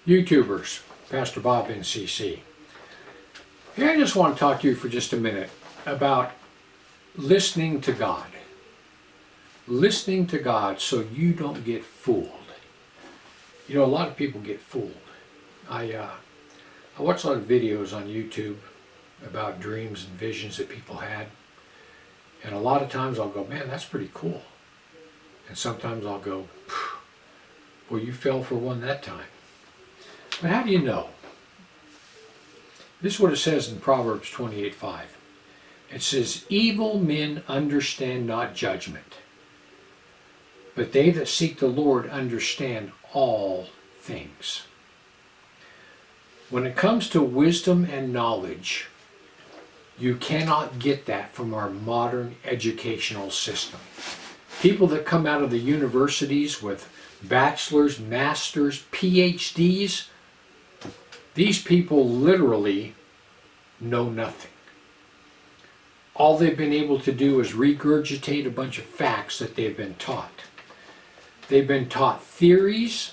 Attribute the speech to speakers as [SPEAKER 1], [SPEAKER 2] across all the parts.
[SPEAKER 1] YouTubers, Pastor Bob NCC. Here I just want to talk to you for just a minute about listening to God. Listening to God so you don't get fooled. You know, a lot of people get fooled. I watch a lot of videos on YouTube about dreams and visions that people had. And a lot of times I'll go, man, that's pretty cool. And sometimes I'll go, well, you fell for one that time. But how do you know? This is what it says in Proverbs 28:5. It says, evil men understand not judgment, but they that seek the Lord understand all things. When it comes to wisdom and knowledge, you cannot get that from our modern educational system. People that come out of the universities with bachelor's, master's, PhDs, these people literally know nothing. All they've been able to do is regurgitate a bunch of facts that they've been taught. They've been taught theories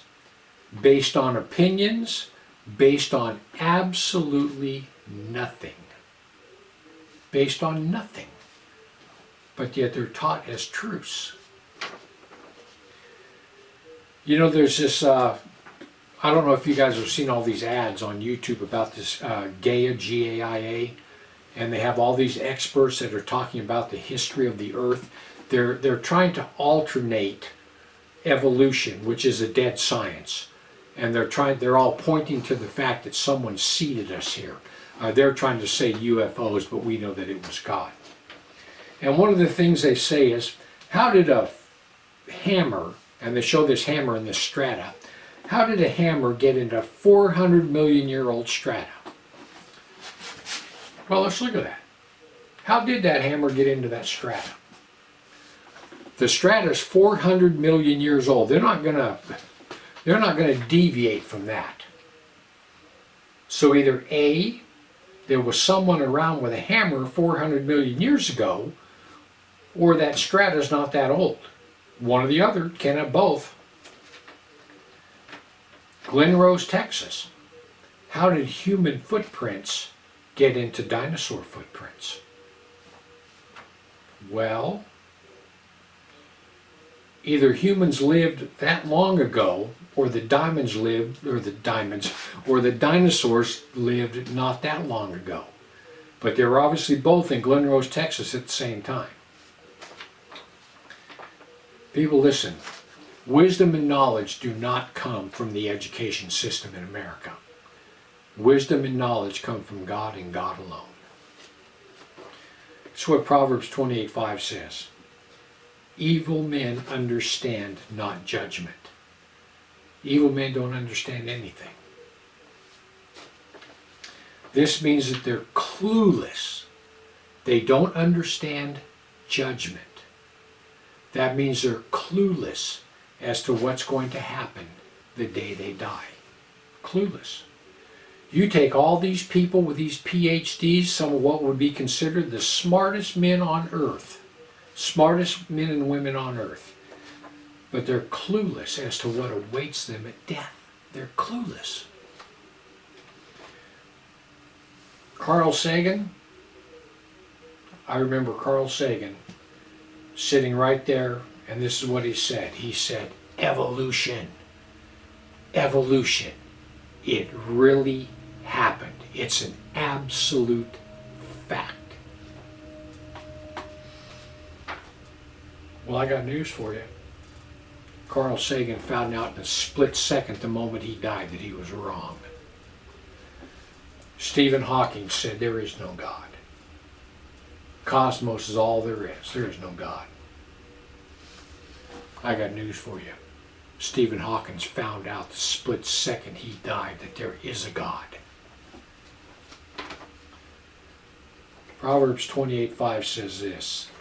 [SPEAKER 1] based on opinions, based on absolutely nothing. Based on nothing. But yet they're taught as truths. You know, there's this, I don't know if you guys have seen all these ads on YouTube about this Gaia, G-A-I-A, and they have all these experts that are talking about the history of the earth. They're trying to alternate evolution, which is a dead science. And they're all pointing to the fact that someone seeded us here. They're trying to say UFOs, but we know that it was God. And one of the things they say is, how did a hammer, and they show this hammer in this strata, how did a hammer get into 400 million year old strata? Well, let's look at that. How did that hammer get into that strata? The strata is 400 million years old. They're not going to deviate from that. So either A, there was someone around with a hammer 400 million years ago, or that strata is not that old. One or the other, can't have both. Glen Rose, Texas. How did human footprints get into dinosaur footprints? Well, either humans lived that long ago, or the dinosaurs lived not that long ago. But they were obviously both in Glen Rose, Texas at the same time. People, listen. Wisdom and knowledge do not come from the education system in America. Wisdom and knowledge come from God and God alone. That's what Proverbs 28:5 says. Evil men understand not judgment. Evil men don't understand anything. This means that they're clueless. They don't understand judgment. That means they're clueless as to what's going to happen the day they die. Clueless. You take all these people with these PhDs, some of what would be considered the smartest men on earth, smartest men and women on earth, but they're clueless as to what awaits them at death. They're clueless. Carl Sagan, I remember Carl Sagan sitting right there, and this is what he said. He said, evolution, evolution. It really happened. It's an absolute fact. Well, I got news for you. Carl Sagan found out in a split second the moment he died that he was wrong. Stephen Hawking said there is no God. Cosmos is all there is. There is no God. I got news for you. Stephen Hawking found out the split second he died that there is a God. Proverbs 28:5 says this,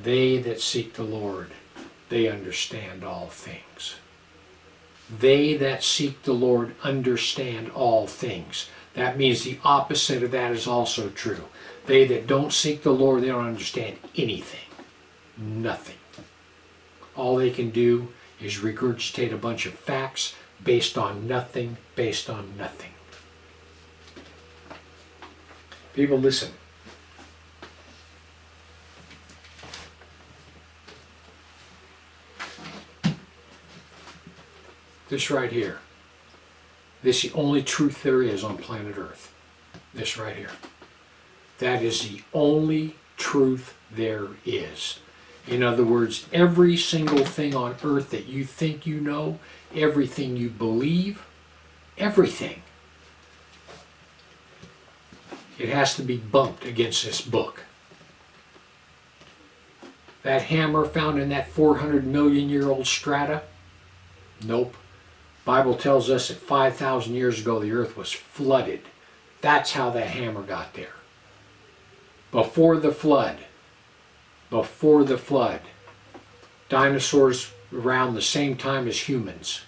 [SPEAKER 1] they that seek the Lord, they understand all things. They that seek the Lord understand all things. That means the opposite of that is also true. They that don't seek the Lord, they don't understand anything. Nothing. All they can do is regurgitate a bunch of facts based on nothing, based on nothing. People, listen. This right here. This is the only truth there is on planet Earth. This right here. That is the only truth there is. In other words, every single thing on earth that you think you know, everything you believe, everything, it has to be bumped against this book. That hammer found in that 400-million-year-old strata? Nope. Bible tells us that 5,000 years ago the earth was flooded. That's how that hammer got there. Before the flood, dinosaurs around the same time as humans.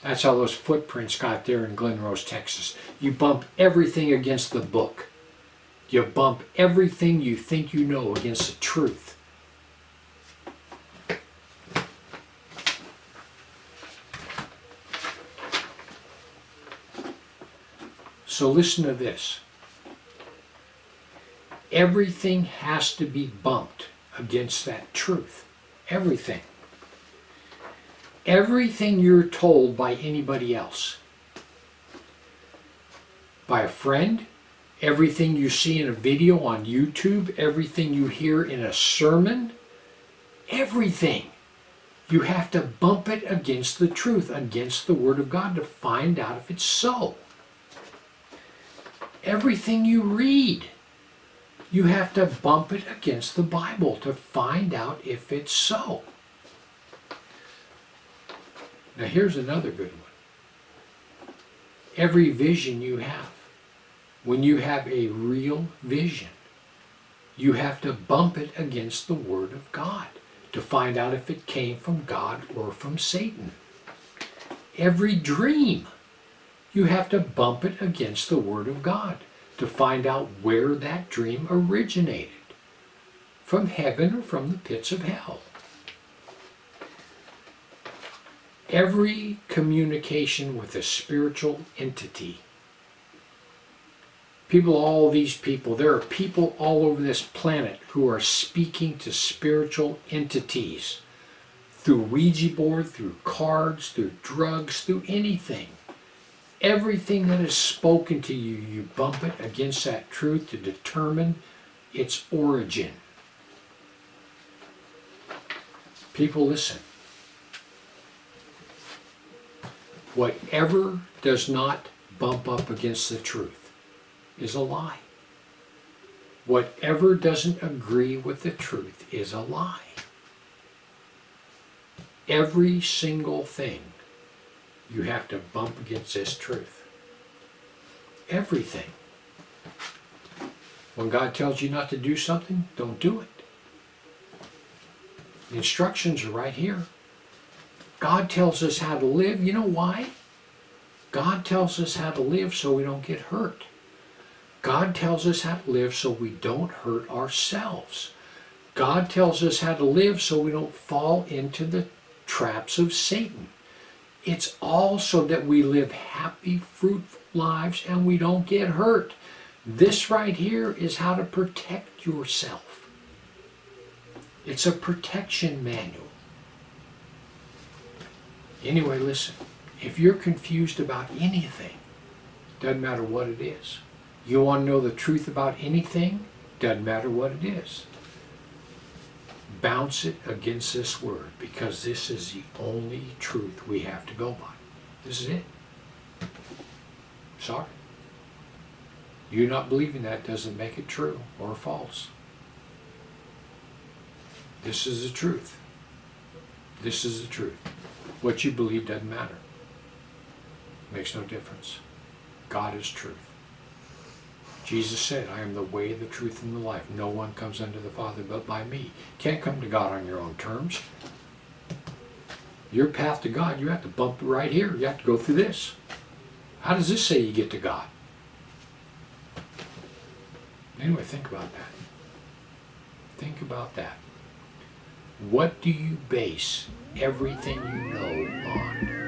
[SPEAKER 1] That's how those footprints got there in Glen Rose, Texas. You bump everything against the book. You bump everything you think you know against the truth. So listen to this. Everything has to be bumped against that truth. Everything. Everything you're told by anybody else. By a friend, everything you see in a video on YouTube, everything you hear in a sermon, everything. You have to bump it against the truth, against the Word of God to find out if it's so. Everything you read, you have to bump it against the Bible to find out if it's so. Now here's another good one. Every vision you have, when you have a real vision, you have to bump it against the Word of God to find out if it came from God or from Satan. Every dream, you have to bump it against the Word of God to find out where that dream originated, from heaven or from the pits of hell. Every communication with a spiritual entity. All these people, there are people all over this planet who are speaking to spiritual entities through Ouija board, through cards, through drugs, through anything. Everything that is spoken to you, you bump it against that truth to determine its origin. People, listen. Whatever does not bump up against the truth is a lie. Whatever doesn't agree with the truth is a lie. Every single thing you have to bump against this truth. Everything. When God tells you not to do something, don't do it. The instructions are right here. God tells us how to live. You know why? God tells us how to live so we don't get hurt. God tells us how to live so we don't hurt ourselves. God tells us how to live so we don't fall into the traps of Satan. It's all so that we live happy, fruitful lives and we don't get hurt. This right here is how to protect yourself. It's a protection manual. Anyway, listen, if you're confused about anything, doesn't matter what it is. You want to know the truth about anything, doesn't matter what it is. Bounce it against this word, because this is the only truth we have to go by. This is it. Sorry. You not believing that doesn't make it true or false. This is the truth. This is the truth. What you believe doesn't matter. Makes no difference. God is truth. Jesus said, I am the way, the truth, and the life. No one comes unto the Father but by me. Can't come to God on your own terms. Your path to God, you have to bump it right here. You have to go through this. How does this say you get to God? Anyway, think about that. Think about that. What do you base everything you know on?